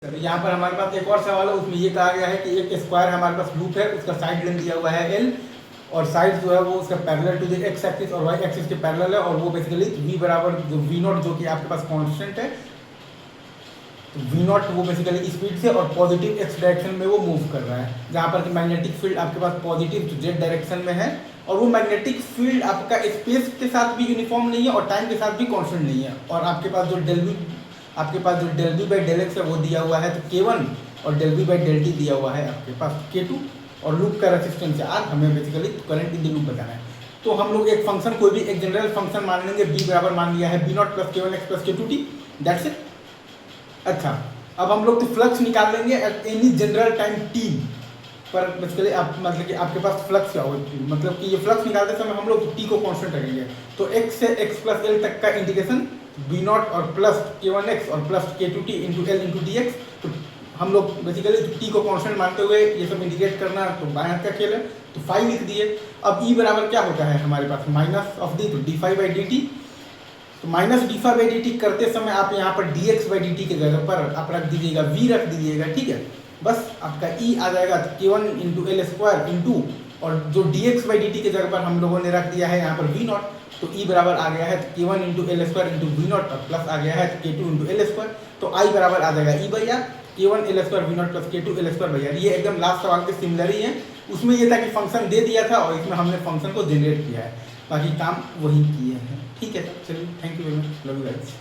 यहाँ पर हमारे पास एक और सवाल है, उसमें ये कहा गया है कि एक स्क्वायर हमारे पास लूप है, उसका साइड लेंथ दिया हुआ है l और साइड जो है वो उसका parallel to the X axis और वाई एक्सिस के पैरेलल है और वो बेसिकली v बराबर जो v नॉट जो कि आपके पास कांस्टेंट है, तो v नॉट वो बेसिकली स्पीड से और पॉजिटिव एक्स डायरेक्शन में वो मूव कर रहा है, जहाँ पर कि मैग्नेटिक फील्ड आपके पास पॉजिटिव तो जेड डायरेक्शन में है और वो मैग्नेटिक फील्ड आपका स्पेस के साथ भी यूनिफॉर्म नहीं है और टाइम के साथ भी कॉन्स्टेंट नहीं है। और आपके पास जो del V by del X है वो दिया हुआ है, तो k1 और del V by del T दिया हुआ है आपके पास k2 और लूप का रेजिस्टेंस r, हमें basically current in the loop बताना है। तो हम लोग एक फंक्शन कोई भी एक जनरल फंक्शन मान लेंगे, b बराबर मान लिया है b not plus k1 x plus k2 t, that's it. अच्छा, अब हम लोग तो फ्लक्स निकाल लेंगे at any general time t पर, बेसिकली आप मतलब कि आपके पास फ्लक्स क्या होगा, मतलब कि ये फ्लक्स निकालते समय हम लोग t को कांस्टेंट रखेंगे, तो x से x प्लस l तक का इंटीग्रेशन b नॉट और प्लस k1x और plus k2t into l into D x. तो हम लोग बेसिकली t को कांस्टेंट मानते हुए ये सब इंटीग्रेट करना, तो बाएं हाथ का खेल है, तो फाई लिख दिए। अब e बराबर क्या होता है हमारे पास, माइनस ऑफ डी, तो D phi by D T, तो minus D phi by D T करते समय आप यहाँ पर D X by D T के जगह पर आप रख दीजिएगा v रख दीजिएगा, ठीक है। बस आपका e आ जाएगा k1 into L square into, और जो D X by D T के जगह पर हम लोगों ने रख दिया है यहाँ पर v नॉट, तो e बराबर आ गया है k1 into L square into V naught और प्लस आ गया है k2 इंटू एल स्क्वायर, तो i बराबर आ जाएगा e by R, k1 L square V naught plus k2 L square by R. ये एकदम लास्ट सवाल के सिमिलर ही है, उसमें ये था कि फंक्शन दे दिया था और इसमें हमने फंक्शन को जनरेट किया है, बाकी काम वही किए हैं, ठीक है। चलिए, thank you very much, love you guys.